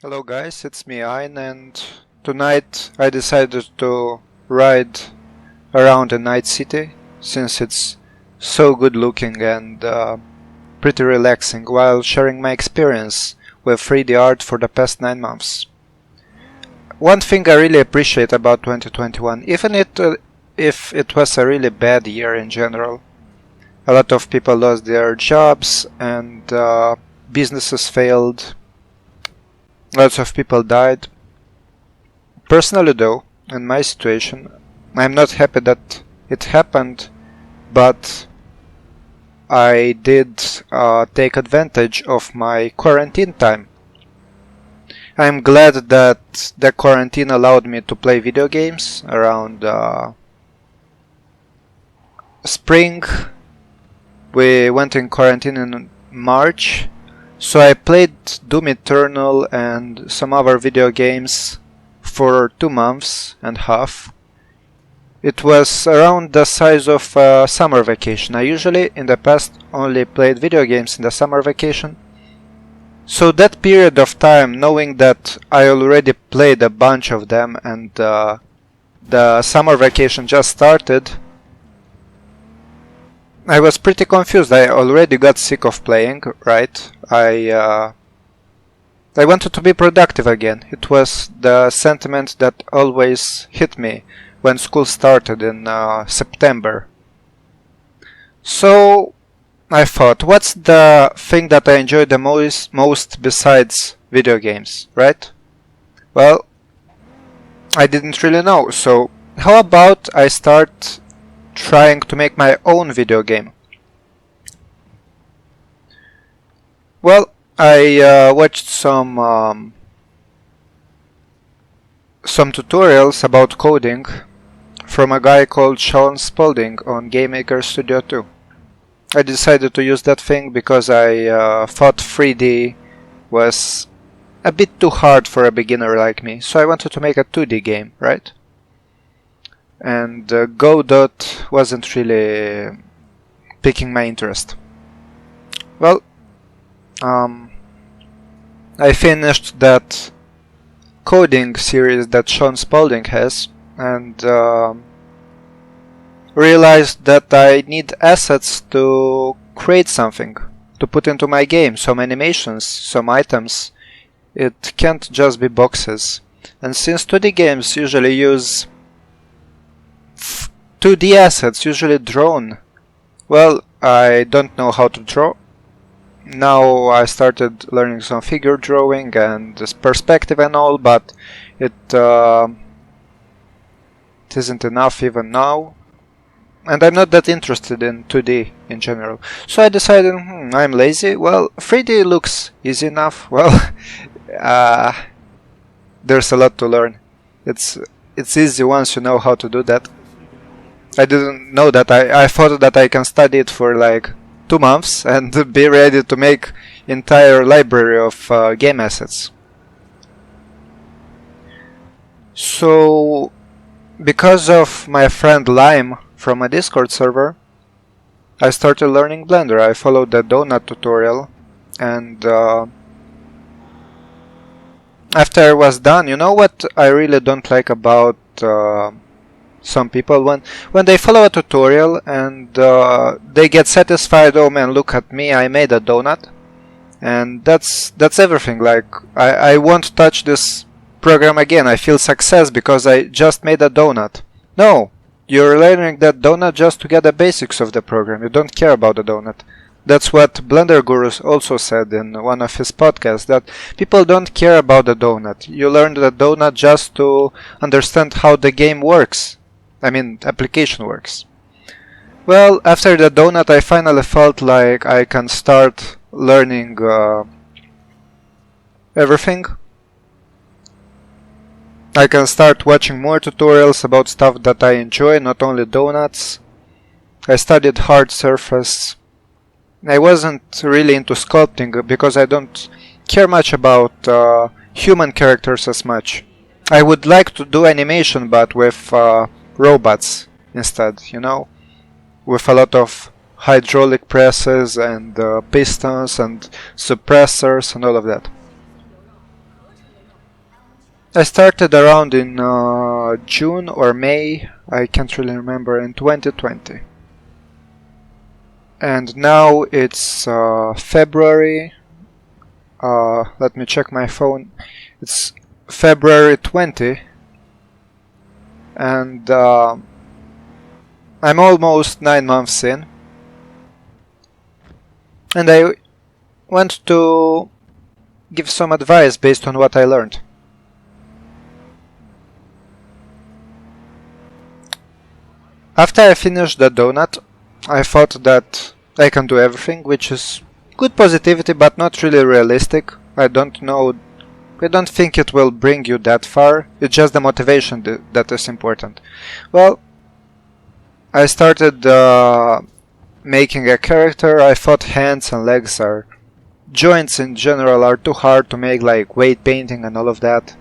Hello guys, it's me Ein, and tonight I decided to ride around a night city since it's so good looking and pretty relaxing while sharing my experience with 3D art for the past 9 months. One thing I really appreciate about 2021, even if it was a really bad year in general, a lot of people lost their jobs and businesses failed. Lots of people died. Personally though, in my situation, I'm not happy that it happened, but I did take advantage of my quarantine time. I'm glad that the quarantine allowed me to play video games around spring. We went in quarantine in March. So I played Doom Eternal and some other video games for 2 months and a half. It was around the size of a summer vacation. I usually in the past only played video games in the summer vacation. So that period of time, knowing that I already played a bunch of them and the summer vacation just started, I was pretty confused. I already got sick of playing, right? I wanted to be productive again. It was the sentiment that always hit me when school started in September. So I thought, what's the thing that I enjoy the most besides video games, right? Well, I didn't really know. So how about I start trying to make my own video game? Well, I watched some tutorials about coding from a guy called Sean Spalding on GameMaker Studio 2. I decided to use that thing because I thought 3D was a bit too hard for a beginner like me, so I wanted to make a 2D game, right? And Godot wasn't really piquing my interest. Well, I finished that coding series that Sean Spalding has and realized that I need assets to create something, to put into my game, some animations, some items. It can't just be boxes. And since 2D games usually use 2D assets, usually drawn, well, I don't know how to draw. Now I started learning some figure drawing and this perspective and all, but it isn't enough even now. And I'm not that interested in 2D in general. So I decided, I'm lazy. Well, 3D looks easy enough. Well, there's a lot to learn. It's easy once you know how to do that. I didn't know that. I thought that I can study it for like 2 months and be ready to make entire library of game assets. So, because of my friend Lime from a Discord server, I started learning Blender. I followed the donut tutorial, and after I was done, you know what I really don't like about some people, when they follow a tutorial and they get satisfied, oh man, look at me, I made a donut, and that's everything. Like I won't touch this program again. I feel success because I just made a donut. No, you're learning that donut just to get the basics of the program. You don't care about the donut. That's what Blender Guru also said in one of his podcasts, that people don't care about the donut. You learn the donut just to understand how the game works. I mean, application works. Well, after the donut, I finally felt like I can start learning everything. I can start watching more tutorials about stuff that I enjoy, not only donuts. I studied hard surface. I wasn't really into sculpting because I don't care much about human characters as much. I would like to do animation, but with robots instead, you know, with a lot of hydraulic presses and pistons and suppressors and all of that. I started around in June or May, I can't really remember, in 2020. And now it's February. Let me check my phone. It's February 20, and I'm almost 9 months in. And I want to give some advice based on what I learned. After I finished the donut, I thought that I can do everything, which is good positivity, but not really realistic. I don't think it will bring you that far. It's just the motivation that is important. Well, I started making a character. I thought hands and legs are... joints in general are too hard to make, like weight painting and all of that.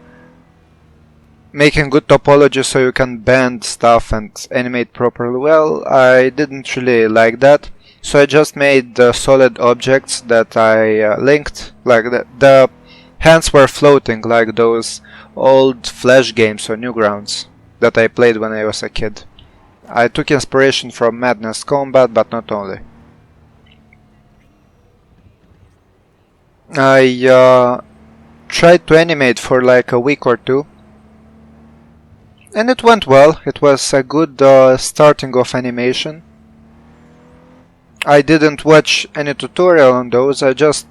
Making good topology so you can bend stuff and animate properly. Well, I didn't really like that. So I just made solid objects that I linked. Like the hands were floating like those old Flash games or Newgrounds that I played when I was a kid. I took inspiration from Madness Combat, but not only. I tried to animate for like a week or two, and it went well. It was a good starting of animation. I didn't watch any tutorial on those, I just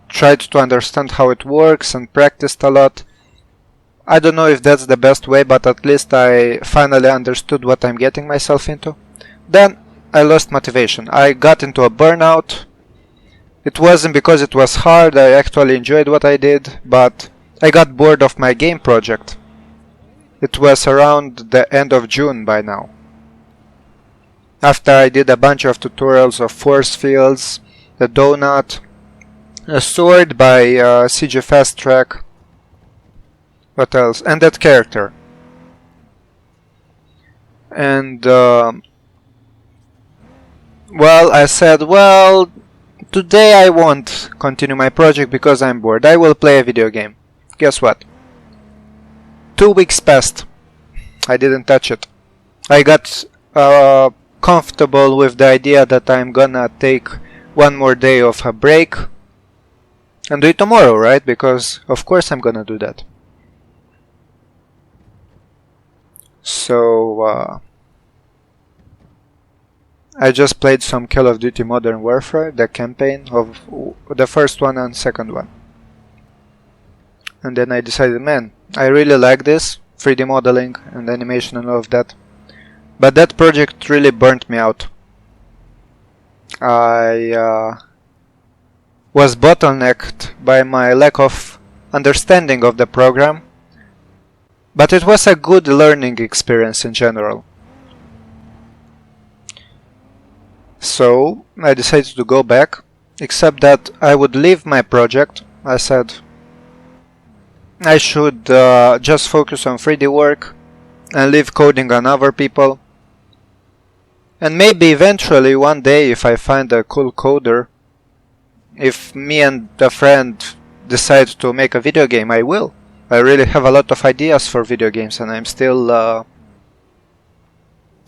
tried to understand how it works and practiced a lot. I don't know if that's the best way, but at least I finally understood what I'm getting myself into. Then I lost motivation. I got into a burnout. It wasn't because it was hard, I actually enjoyed what I did, but I got bored of my game project. It was around the end of June by now. After I did a bunch of tutorials of force fields, the donut, a sword by CG Fast Track, what else? And that character. And well, I said, well, today I won't continue my project because I'm bored. I will play a video game. Guess what? 2 weeks passed. I didn't touch it. I got comfortable with the idea that I'm gonna take one more day of a break and do it tomorrow, right? Because of course I'm gonna do that. So I just played some Call of Duty Modern Warfare, the campaign of the first one and second one. And then I decided, man, I really like this 3D modeling and animation and all of that. But that project really burnt me out. I was bottlenecked by my lack of understanding of the program, but it was a good learning experience in general. So I decided to go back, except that I would leave my project. I said I should just focus on 3D work and leave coding on other people. And maybe eventually one day, if I find a cool coder, if me and a friend decide to make a video game, I will. I really have a lot of ideas for video games, and I'm still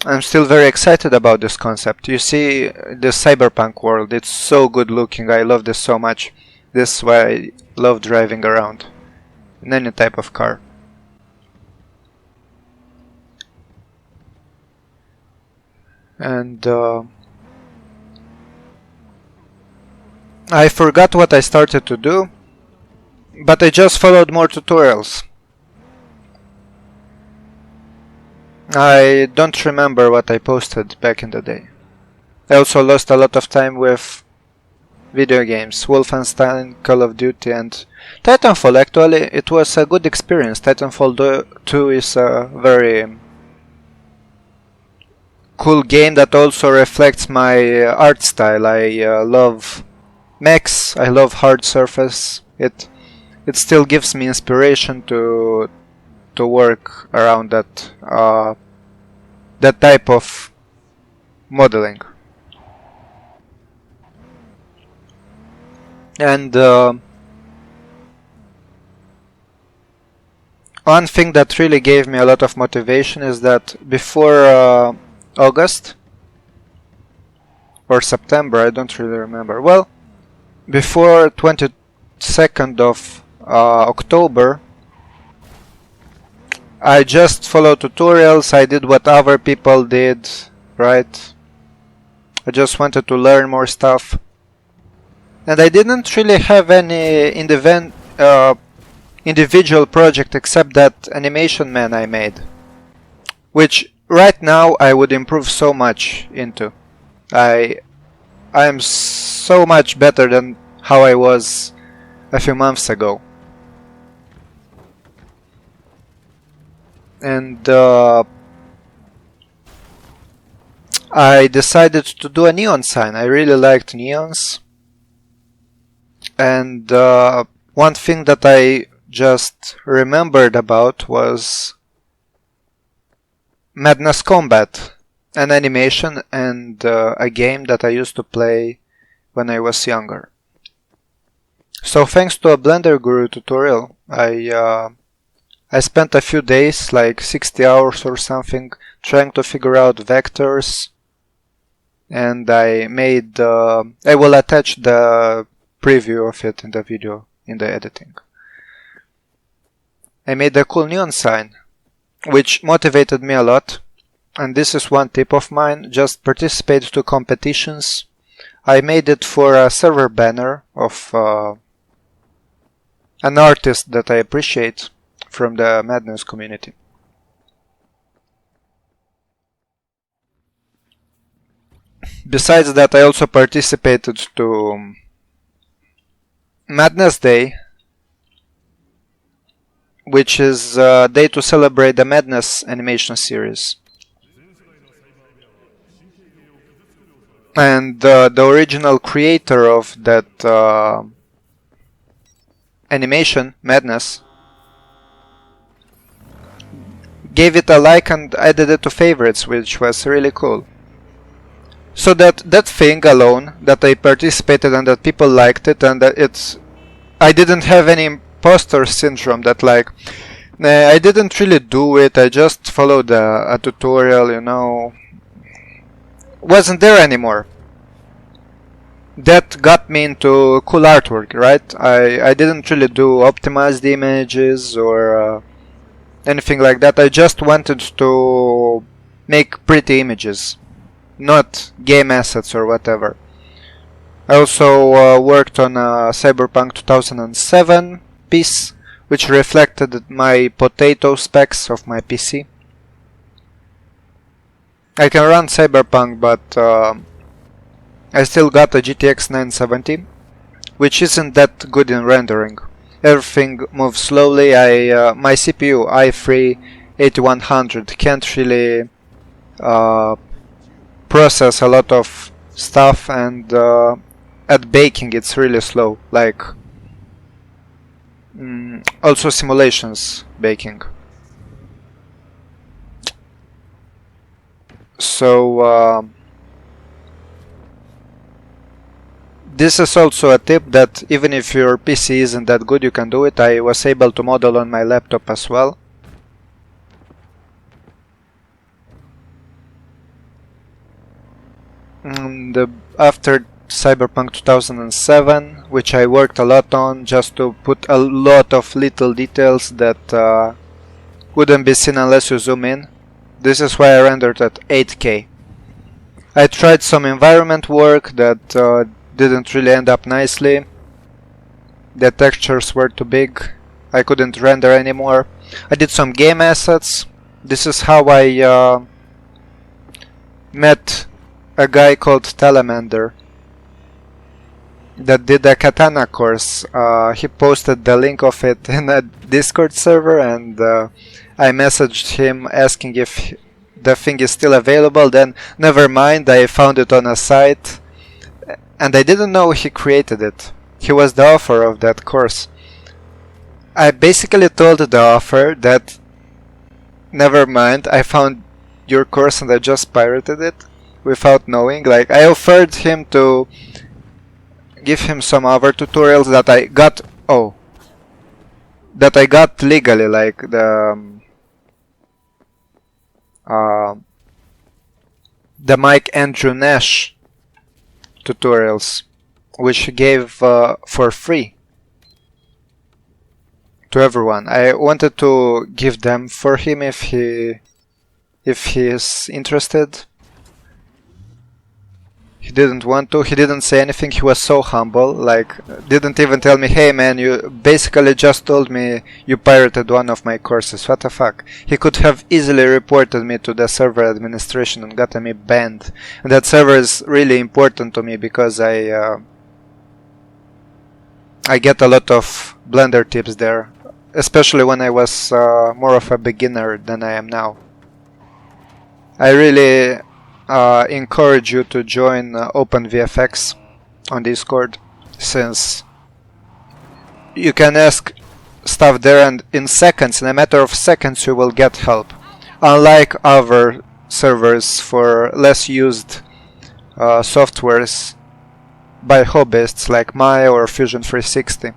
very excited about this concept. You see, the cyberpunk world, it's so good looking. I love this so much. This is why I love driving around in any type of car. And I forgot what I started to do, but I just followed more tutorials. I don't remember what I posted back in the day. I also lost a lot of time with video games, Wolfenstein, Call of Duty, and Titanfall. Actually, it was a good experience. Titanfall 2 is a very cool game that also reflects my art style. I love mechs, I love hard surface. It still gives me inspiration to work around that that type of modeling. And one thing that really gave me a lot of motivation is that before August or September, I don't really remember. Well, before 22nd of October, I just followed tutorials, I did what other people did, right? I just wanted to learn more stuff. And I didn't really have any individual project except that Animation Man I made, which right now I would improve so much into. I am so much better than how I was a few months ago. And I decided to do a neon sign. I really liked neons. And one thing that I just remembered about was Madness Combat, an animation and a game that I used to play when I was younger. So thanks to a Blender Guru tutorial, I spent a few days, like 60 hours or something, trying to figure out vectors, and I will attach the preview of it in the video, in the editing. I made a cool neon sign, which motivated me a lot, and this is one tip of mine: just participate to competitions. I made it for a server banner of an artist that I appreciate from the Madness community. Besides that, I also participated to Madness Day, which is a day to celebrate the Madness animation series. And the original creator of that animation, Madness, gave it a like and added it to favorites, which was really cool. So that thing alone, that I participated and that people liked it, and that I didn't have any imposter syndrome, that like, I didn't really do it, I just followed a tutorial, you know, wasn't there anymore. That got me into cool artwork, right? I didn't really do optimized images or anything like that. I just wanted to make pretty images, not game assets or whatever. I also worked on a Cyberpunk 2007 piece, which reflected my potato specs of my PC. I can run Cyberpunk, but I still got a GTX 970, which isn't that good in rendering. Everything moves slowly. My CPU i3 8100 can't really process a lot of stuff, and at baking it's really slow, like also simulations baking. So this is also a tip that even if your PC isn't that good, you can do it. I was able to model on my laptop as well. And after Cyberpunk 2007, which I worked a lot on, just to put a lot of little details that wouldn't be seen unless you zoom in. This is why I rendered at 8K. I tried some environment work that didn't really end up nicely. The textures were too big. I couldn't render anymore. I did some game assets. This is how I met a guy called Telemander that did a katana course. He posted the link of it in a Discord server, and I messaged him asking if the thing is still available. Then, never mind, I found it on a site, and I didn't know he created it. He was the author of that course. I basically told the author that, never mind, I found your course and I just pirated it without knowing. Like, I offered him to give him some other tutorials that I got. Oh, that I got legally, like the Mike Andrew Nash tutorials, which he gave for free to everyone. I wanted to give them for him if he is interested. He didn't want to. He didn't say anything. He was so humble. Like, didn't even tell me, "Hey man, you basically just told me you pirated one of my courses." What the fuck? He could have easily reported me to the server administration and gotten me banned. And that server is really important to me because I get a lot of Blender tips there, especially when I was more of a beginner than I am now. I really encourage you to join OpenVFX on Discord, since you can ask stuff there and in seconds, in a matter of seconds, you will get help. Unlike other servers for less used softwares by hobbyists like Maya or Fusion 360.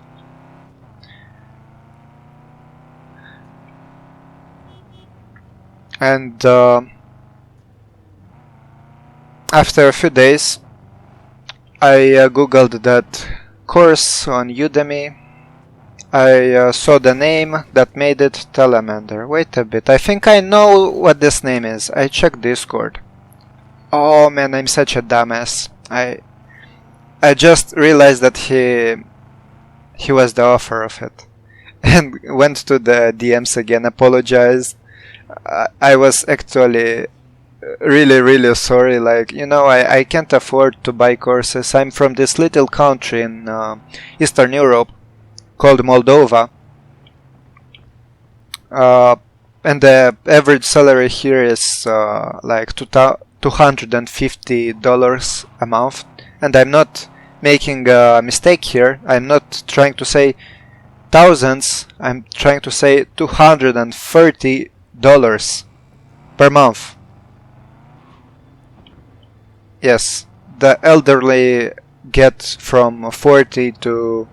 And after a few days, I googled that course on Udemy. I saw the name that made it Telemander. Wait a bit, I think I know what this name is. I checked Discord. Oh man, I'm such a dumbass. I just realized that he was the author of it. And went to the DMs again, apologized. I was actually really sorry. Like, you know, I can't afford to buy courses. I'm from this little country in Eastern Europe called Moldova, and the average salary here is like $250 a month. And I'm not making a mistake here. I'm not trying to say thousands. I'm trying to say $230 per month. Yes, the elderly get from $40 to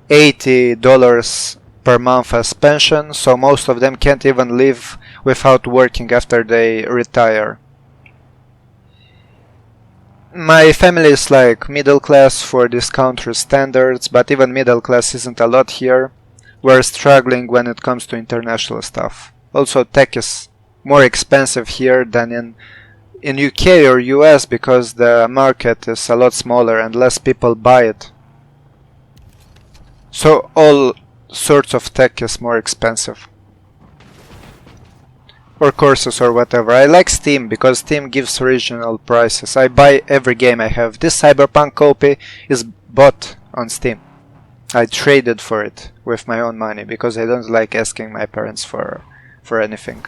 $80 per month as pension, so most of them can't even live without working after they retire. My family is like middle class for this country's standards, but even middle class isn't a lot here. We're struggling when it comes to international stuff. Also, tech is more expensive here than in UK or US because the market is a lot smaller and less people buy it. So all sorts of tech is more expensive. Or courses or whatever. I like Steam because Steam gives original prices. I buy every game I have. This Cyberpunk copy is bought on Steam. I traded for it with my own money because I don't like asking my parents for anything.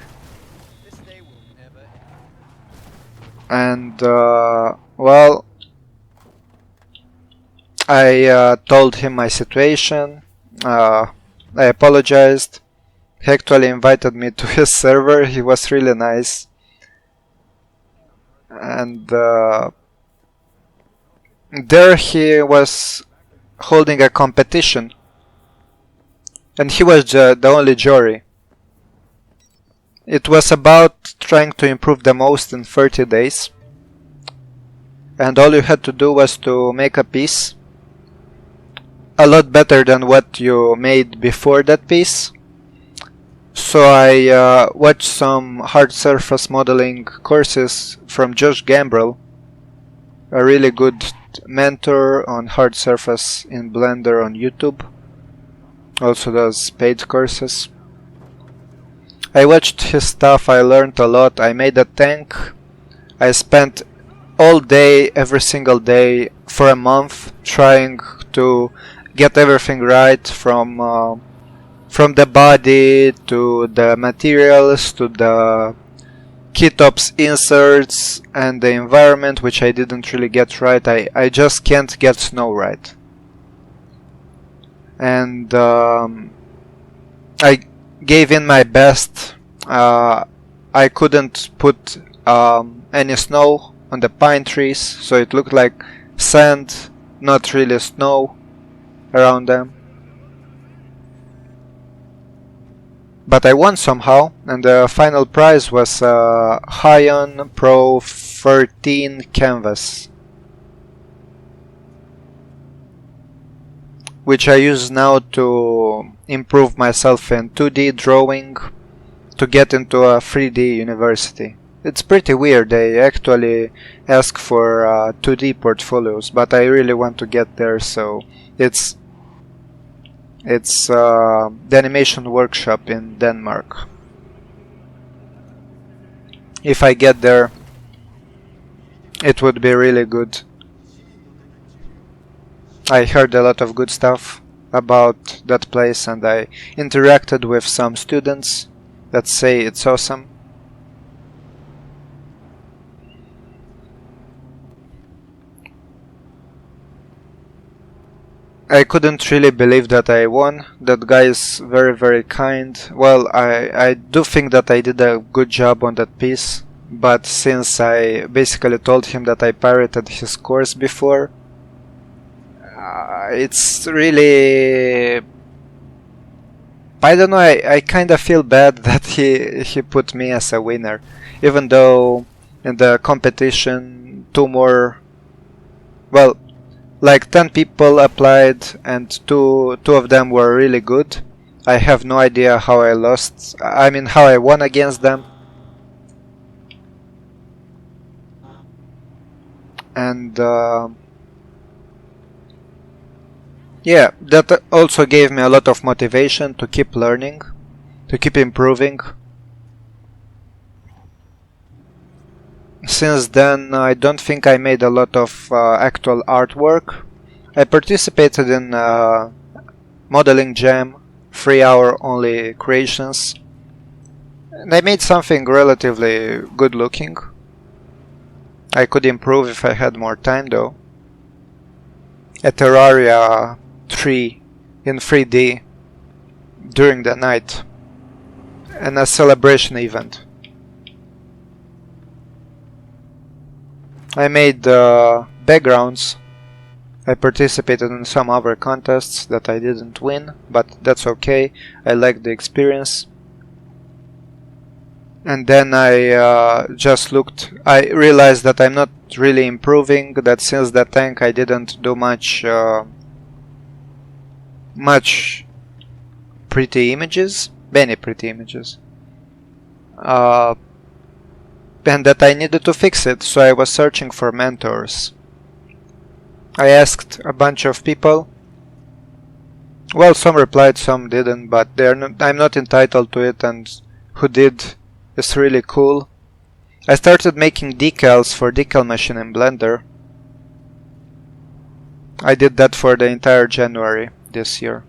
And well, I told him my situation. I apologized. He actually invited me to his server. He was really nice. And there he was holding a competition. And he was the only jury. It was about trying to improve the most in 30 days. And all you had to do was to make a piece a lot better than what you made before that piece. So I watched some hard surface modeling courses from Josh Gambrell, a really good mentor on hard surface in Blender on YouTube. Also does paid courses. I watched his stuff, I learned a lot. I made a tank. I spent all day, every single day, for a month trying to get everything right, from the body to the materials to the keytops inserts and the environment, which I didn't really get right. I just can't get snow right. And I gave in my best. I couldn't put any snow on the pine trees, so it looked like sand, not really snow around them. But I won somehow, and the final prize was a Hion Pro 13 canvas, which I use now to improve myself in 2D drawing to get into a 3D university. It's pretty weird, they actually ask for 2D portfolios, but I really want to get there, so it's the animation workshop in Denmark. If I get there, it would be really good. I heard a lot of good stuff about that place, and I interacted with some students that say it's awesome. I couldn't really believe that I won. That guy is very, very kind. Well, I do think that I did a good job on that piece, but since I basically told him that I pirated his course before, it's really... I don't know, I kinda feel bad that he put me as a winner, even though in the competition like 10 people applied and two of them were really good. I have no idea how I lost, I mean how I won against them. And yeah, that also gave me a lot of motivation to keep learning, to keep improving. Since then, I don't think I made a lot of actual artwork. I participated in Modeling Jam, 3-hour only creations, and I made something relatively good looking. I could improve if I had more time though. A Terraria 3 in 3D during the night, and a celebration event. I made backgrounds. I participated in some other contests that I didn't win, but that's okay. I liked the experience. And then I just looked. I realized that I'm not really improving. That since the tank I didn't do much pretty images, many pretty images. And that I needed to fix it, so I was searching for mentors. I asked a bunch of people. Well, some replied, some didn't, but I'm not entitled to it, and who did is really cool. I started making decals for Decal Machine in Blender. I did that for the entire January this year.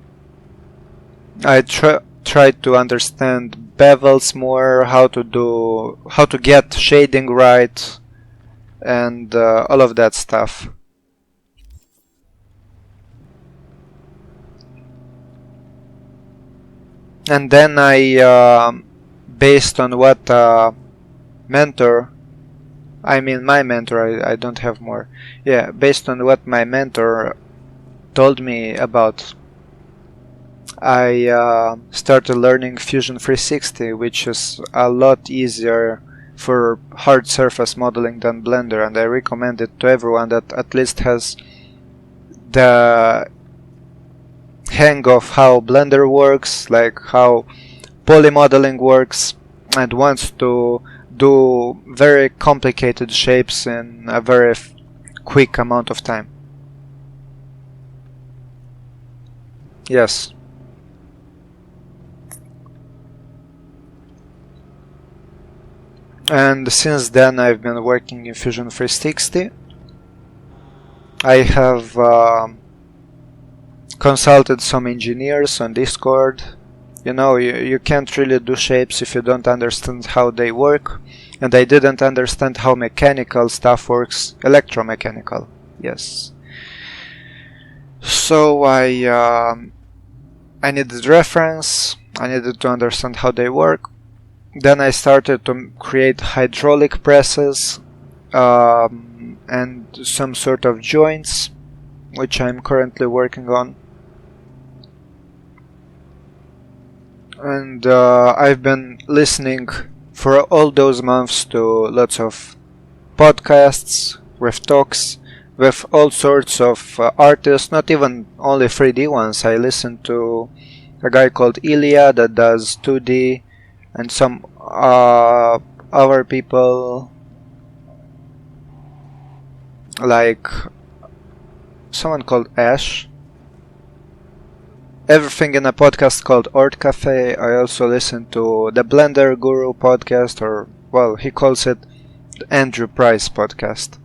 I tried to understand bevels more, how to get shading right, and all of that stuff. And then I, based on what mentor, I mean my mentor, I don't have more. Yeah, based on what my mentor told me about, I started learning Fusion 360, which is a lot easier for hard surface modeling than Blender, and I recommend it to everyone that at least has the hang of how Blender works, like how poly modeling works, and wants to do very complicated shapes in a very quick amount of time. Yes. And since then I've been working in Fusion 360. I have consulted some engineers on Discord. You know, you can't really do shapes if you don't understand how they work, and I didn't understand how mechanical stuff works, electromechanical, yes. So I needed reference, I needed to understand how they work. Then I started to create hydraulic presses and some sort of joints, which I'm currently working on. And I've been listening for all those months to lots of podcasts with talks with all sorts of artists, not even only 3D ones. I listen to a guy called Ilya that does 2D, and some other people like someone called Ash. Everything in a podcast called Art Cafe. I also listen to the Blender Guru podcast, or well, he calls it the Andrew Price podcast.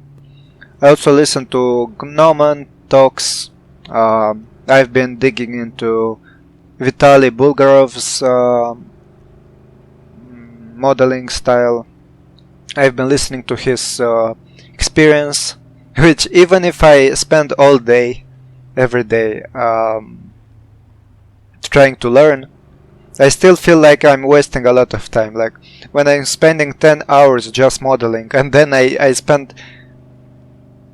I also listen to Gnomon Talks. I've been digging into Vitaly Bulgarov's modeling style. I've been listening to his experience, which even if I spend all day, every day, trying to learn, I still feel like I'm wasting a lot of time. Like when I'm spending 10 hours just modeling and then I spend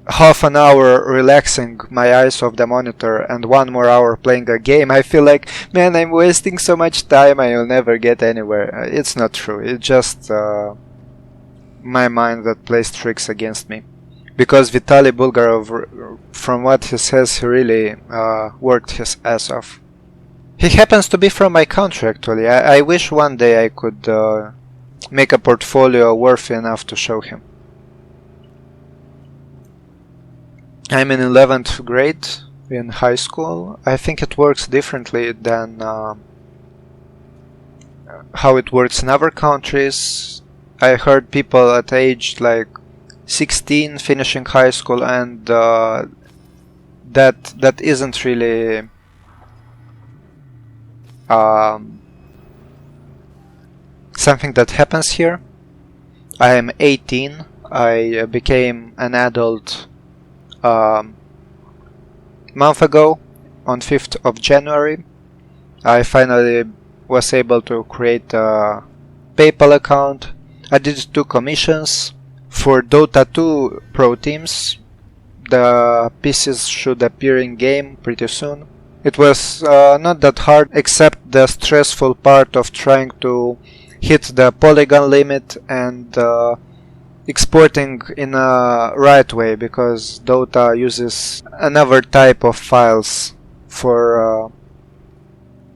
half an hour relaxing my eyes off the monitor and 1 more hour playing a game, I feel like, man, I'm wasting so much time, I will never get anywhere. It's not true. It's just my mind that plays tricks against me. Because Vitaly Bulgarov, from what he says, he really worked his ass off. He happens to be from my country, actually. I wish one day I could make a portfolio worthy enough to show him. I'm in 11th grade in high school. I think it works differently than how it works in other countries. I heard people at age like 16 finishing high school, and that isn't really something that happens here. I am 18. I became an adult month ago, on 5th of January. I finally was able to create a PayPal account. I did 2 commissions for Dota 2 Pro Teams. The pieces should appear in game pretty soon. It was not that hard, except the stressful part of trying to hit the polygon limit and exporting in a right way, because Dota uses another type of files for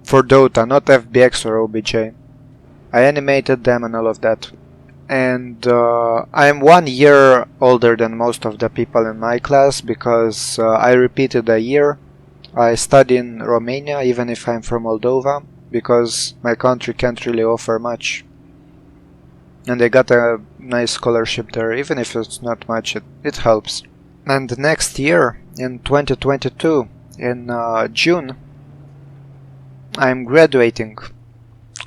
Dota, not FBX or OBJ. I animated them and all of that. And I'm 1 year older than most of the people in my class, because I repeated a year. I study in Romania, even if I'm from Moldova, because my country can't really offer much. And I got a nice scholarship there, even if it's not much, it helps. And next year, in 2022, in June, I'm graduating,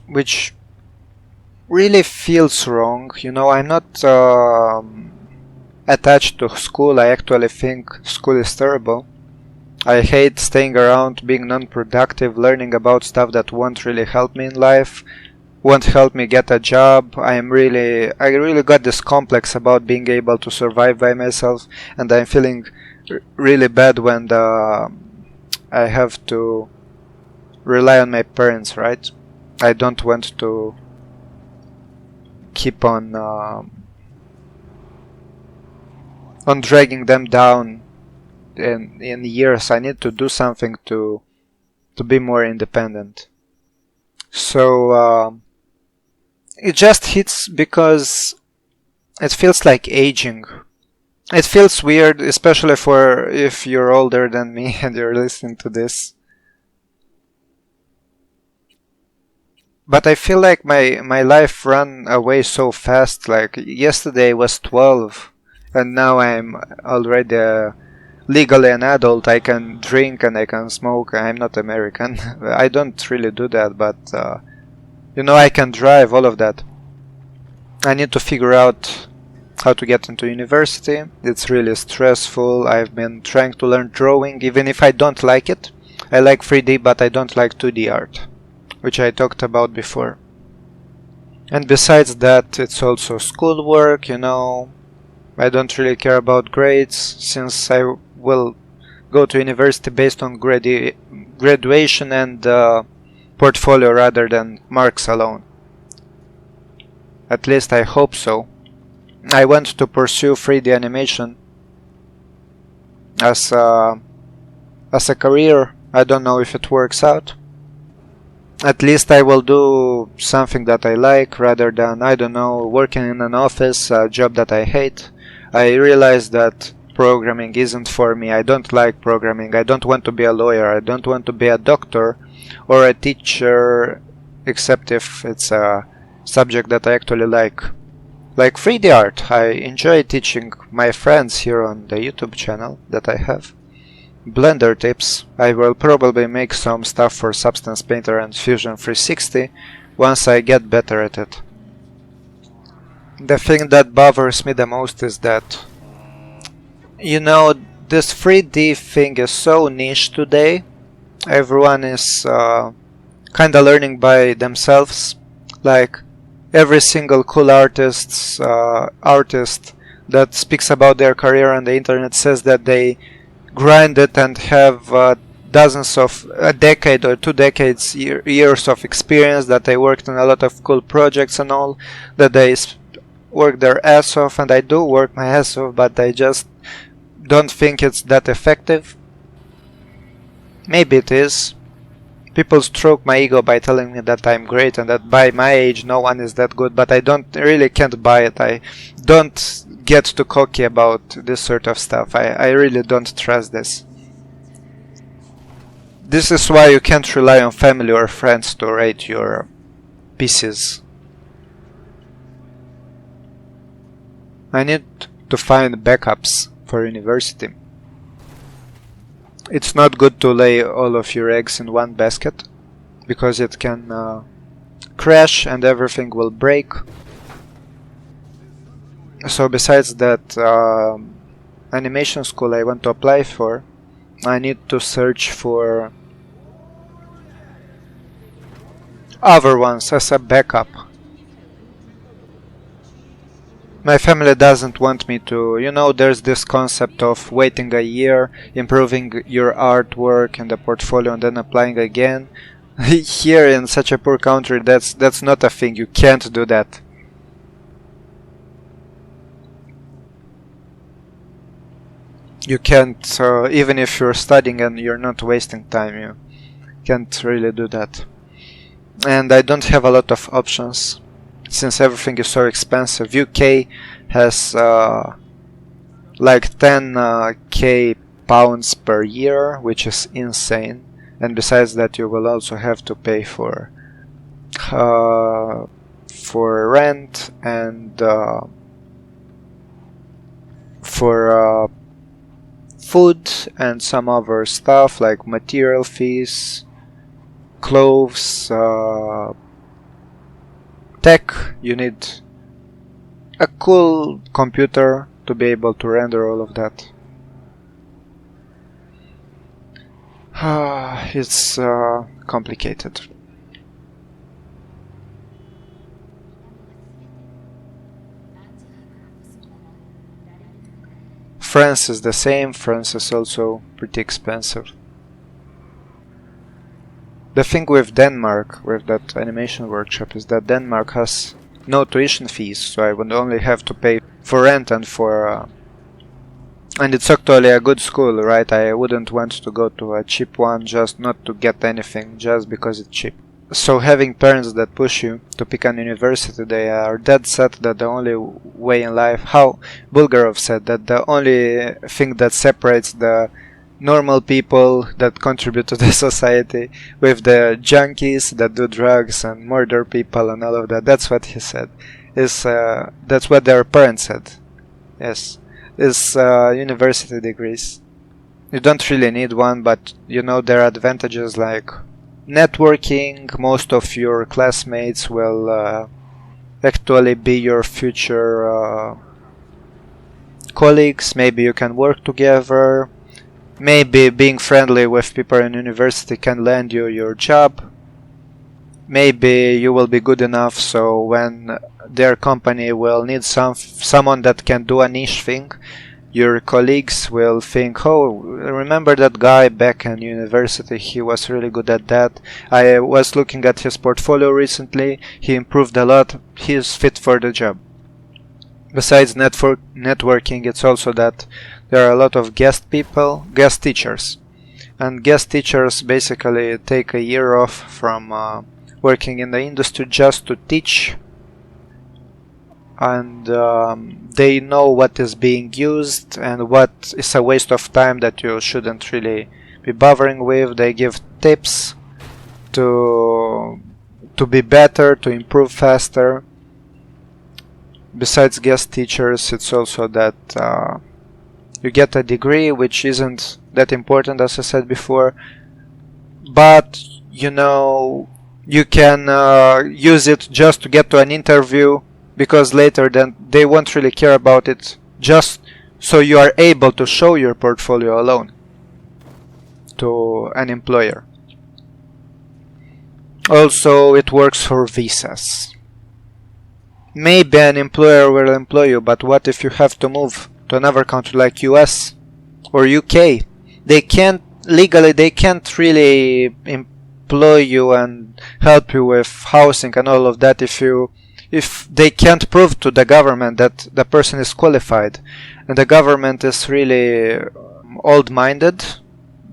which really feels wrong. You know, I'm not attached to school. I actually think school is terrible. I hate staying around, being non-productive, learning about stuff that won't really help me in life, won't help me get a job. I really got this complex about being able to survive by myself, and I'm feeling really bad when I have to rely on my parents, right? I don't want to keep on dragging them down in years. I need to do something to be more independent. So it just hits because it feels like aging. It feels weird, especially for if you're older than me and you're listening to this. But I feel like my life ran away so fast. Like yesterday was 12 and now I'm already legally an adult. I can drink and I can smoke. I'm not American. I don't really do that, but you know, I can drive, all of that. I need to figure out how to get into university. It's really stressful. I've been trying to learn drawing, even if I don't like it. I like 3D, but I don't like 2D art, which I talked about before. And besides that, it's also schoolwork, you know. I don't really care about grades, since I will go to university based on graduation and portfolio rather than marks alone. At least I hope so. I want to pursue 3D animation as a career. I don't know if it works out. At least I will do something that I like rather than, I don't know, working in an office, a job that I hate. I realize that programming isn't for me. I don't like programming. I don't want to be a lawyer. I don't want to be a doctor or a teacher, except if it's a subject that I actually like. Like 3D art. I enjoy teaching my friends here on the YouTube channel that I have. Blender tips. I will probably make some stuff for Substance Painter and Fusion 360 once I get better at it. The thing that bothers me the most is that, you know, this 3D thing is so niche today. Everyone is kinda learning by themselves. Like, every single cool artist that speaks about their career on the internet says that they grind it and have dozens of a decade or 2 decades years of experience, that they worked on a lot of cool projects and all, that they work their ass off, and I do work my ass off, but I just don't think it's that effective. Maybe it is. People stroke my ego by telling me that I'm great and that by my age no one is that good, but I can't buy it. I don't get too cocky about this sort of stuff. I really don't trust this. This is why you can't rely on family or friends to rate your pieces. I need to find backups for university. It's not good to lay all of your eggs in one basket, because it can crash and everything will break. So besides that animation school I want to apply for, I need to search for other ones as a backup. My family doesn't want me to, you know, there's this concept of waiting a year, improving your artwork and the portfolio and then applying again. Here in such a poor country, that's not a thing. You can't do that. You can't, even if you're studying and you're not wasting time, you can't really do that. And I don't have a lot of options, since everything is so expensive. UK has like 10k pounds per year, which is insane. And besides that, you will also have to pay for rent and for food and some other stuff like material fees, clothes, tech. You need a cool computer to be able to render all of that. It's complicated. France is the same. France is also pretty expensive. The thing with Denmark, with that animation workshop, is that Denmark has no tuition fees, so I would only have to pay for rent and for... and it's actually a good school, right? I wouldn't want to go to a cheap one just not to get anything, just because it's cheap. So having parents that push you to pick an university, they are dead set that the only way in life, how Bulgarov said, that the only thing that separates the normal people that contribute to the society with the junkies that do drugs and murder people and all of that, that's what he said. That's what their parents said. Yes. Is university degrees. You don't really need one, but you know there are advantages like networking. Most of your classmates will actually be your future colleagues. Maybe you can work together. Maybe being friendly with people in university can land you your job. Maybe you will be good enough so when their company will need someone that can do a niche thing, your colleagues will think, oh, remember that guy back in university, he was really good at that. I was looking at his portfolio recently, he improved a lot, he is fit for the job. Besides networking, it's also that there are a lot of guest teachers. And guest teachers basically take a year off from working in the industry just to teach. And they know what is being used and what is a waste of time that you shouldn't really be bothering with. They give tips to be better, to improve faster. Besides guest teachers, it's also that you get a degree, which isn't that important, as I said before, but you know, you can use it just to get to an interview, because later then they won't really care about it, just so you are able to show your portfolio alone to an employer. Also, it works for visas. Maybe an employer will employ you, but what if you have to move to another country like US or UK? They can't really employ you and help you with housing and all of that if they can't prove to the government that the person is qualified. And the government is really old-minded.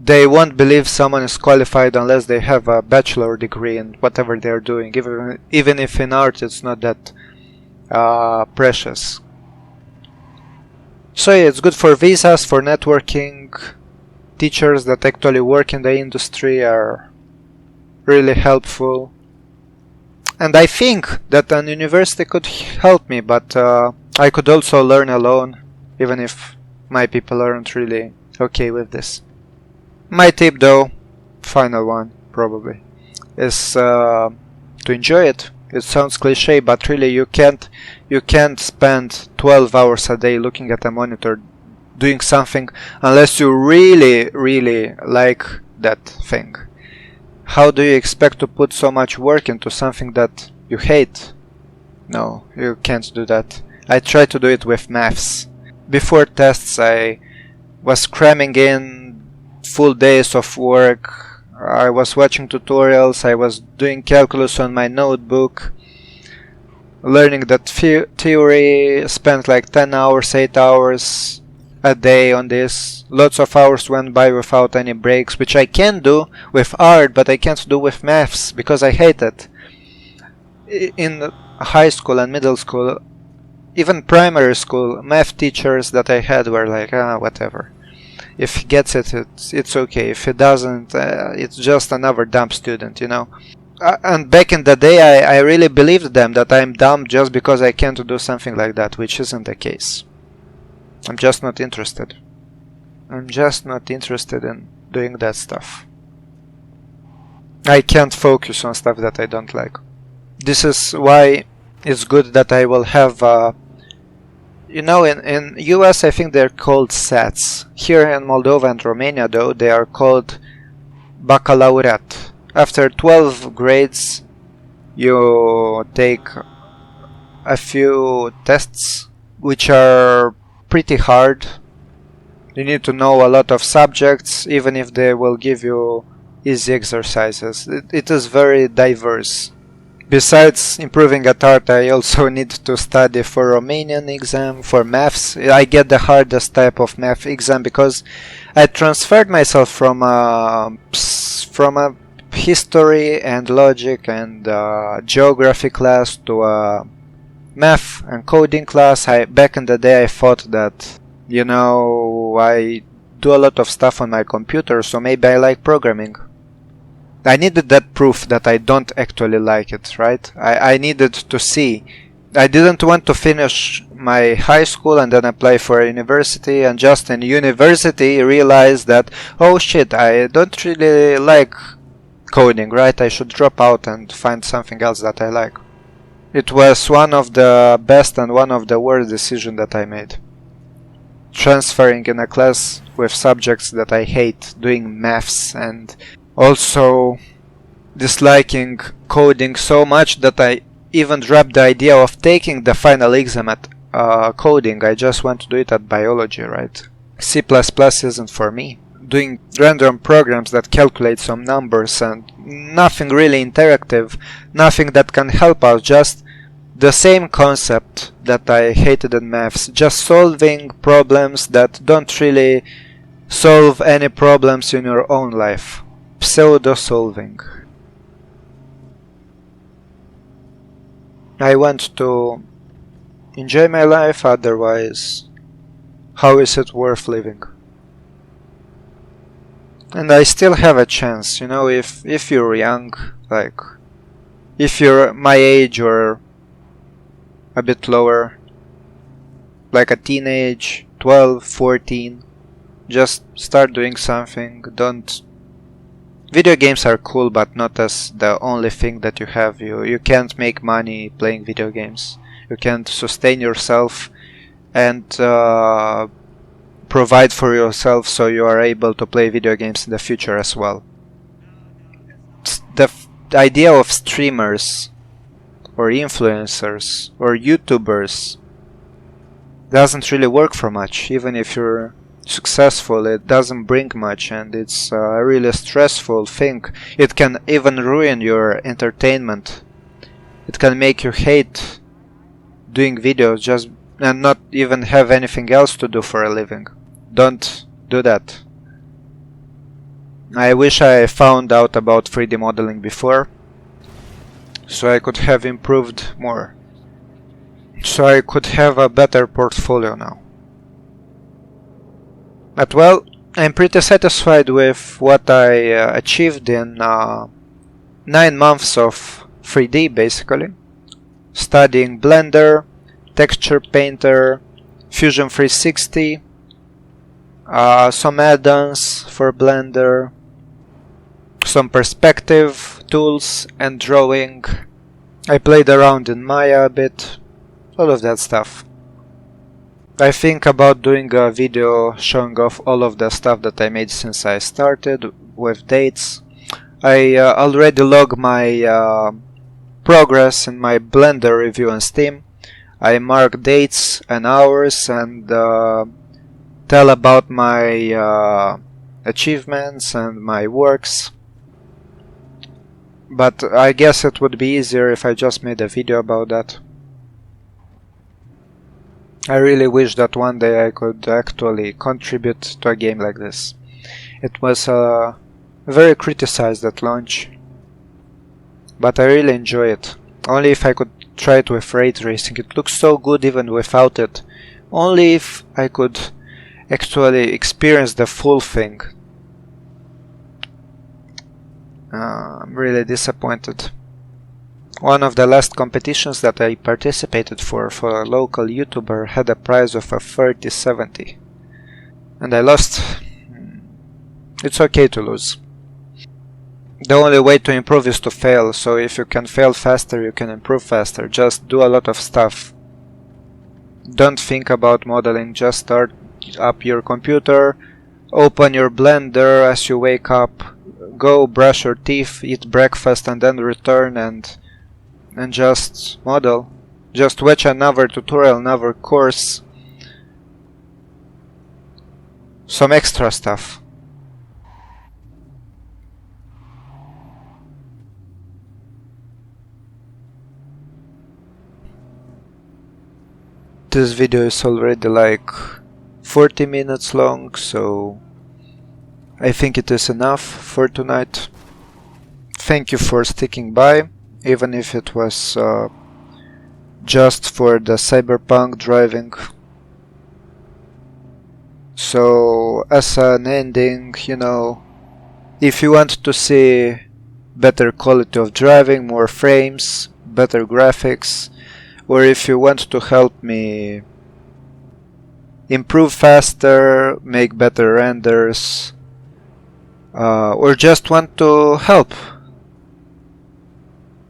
They won't believe someone is qualified unless they have a bachelor degree in whatever they're doing, even if in art it's not that precious. So yeah, it's good for visas, for networking. Teachers that actually work in the industry are really helpful. And I think that an university could help me, but I could also learn alone, even if my people aren't really okay with this. My tip though, final one probably, is to enjoy it. It sounds cliche, but really you can't spend 12 hours a day looking at a monitor doing something unless you really like that thing. How do you expect to put so much work into something that you hate? No, you can't do that. I try to do it with maths. Before tests I was cramming in full days of work. I was watching tutorials, I was doing calculus on my notebook, learning that theory, spent like 10 hours, 8 hours a day on this. Lots of hours went by without any breaks, which I can do with art, but I can't do with maths because I hate it. In high school and middle school, even primary school, math teachers that I had were like, whatever. If he gets it, it's okay. If he doesn't, it's just another dumb student, you know. And back in the day, I really believed them that I'm dumb just because I can't do something like that, which isn't the case. I'm just not interested. I'm just not interested in doing that stuff. I can't focus on stuff that I don't like. This is why it's good that I will have you know, in US I think they're called SATs. Here in Moldova and Romania though, they are called baccalaureate. After 12 grades you take a few tests which are pretty hard. You need to know a lot of subjects, even if they will give you easy exercises. It is very diverse. Besides improving at art, I also need to study for Romanian exam, for maths. I get the hardest type of math exam because I transferred myself from a history and logic and geography class to a math and coding class. Back in the day I thought that, you know, I do a lot of stuff on my computer, so maybe I like programming. I needed that proof that I don't actually like it, right? I needed to see. I didn't want to finish my high school and then apply for a university and just in university realize that, oh shit, I don't really like coding, right? I should drop out and find something else that I like. It was one of the best and one of the worst decisions that I made. Transferring in a class with subjects that I hate, doing maths, and also disliking coding so much that I even dropped the idea of taking the final exam coding. I just want to do it at biology, right? C++ isn't for me. Doing random programs that calculate some numbers and nothing really interactive, nothing that can help us, just the same concept that I hated in maths, just solving problems that don't really solve any problems in your own life. Pseudo-solving. I want to enjoy my life, otherwise how is it worth living? And I still have a chance, you know, if you're young, like if you're my age or a bit lower, like a teenage, 12, 14, just start doing something. Don't... Video games are cool, but not as the only thing that you have. You can't make money playing video games. You can't sustain yourself and provide for yourself so you are able to play video games in the future as well. The idea of streamers or influencers or YouTubers doesn't really work for much. Even if you're successful, it doesn't bring much, and it's a really stressful thing. It can even ruin your entertainment. It can make you hate doing videos just and not even have anything else to do for a living. Don't do that. I wish I found out about 3D modeling before, so I could have improved more. So I could have a better portfolio now. But well, I'm pretty satisfied with what I achieved in 9 months of 3D basically. Studying Blender, Texture Painter, Fusion 360, some add-ons for Blender, some perspective tools and drawing. I played around in Maya a bit, all of that stuff. I think about doing a video showing off all of the stuff that I made since I started, with dates. I already log my progress in my Blender review on Steam. I mark dates and hours and tell about my achievements and my works. But I guess it would be easier if I just made a video about that. I really wish that one day I could actually contribute to a game like this. It was very criticized at launch, but I really enjoy it. Only if I could try it with ray tracing. It looks so good even without it. Only if I could actually experience the full thing. I'm really disappointed. One of the last competitions that I participated for a local YouTuber had a prize of a 3070. And I lost. It's okay to lose. The only way to improve is to fail, so if you can fail faster, you can improve faster. Just do a lot of stuff. Don't think about modeling, just start up your computer, open your Blender as you wake up, go brush your teeth, eat breakfast and then return and just model. Just watch another tutorial, another course. Some extra stuff. This video is already like 40 minutes long, so I think it is enough for tonight. Thank you for sticking by, even if it was just for the cyberpunk driving. So, as an ending, you know, if you want to see better quality of driving, more frames, better graphics, or if you want to help me improve faster, make better renders, or just want to help,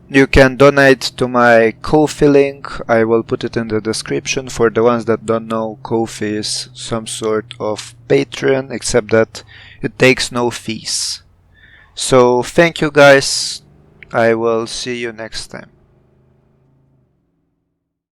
you can donate to my Ko-fi link. I will put it in the description. For the ones that don't know, Ko-fi is some sort of Patreon, except that it takes no fees. So thank you guys. I will see you next time.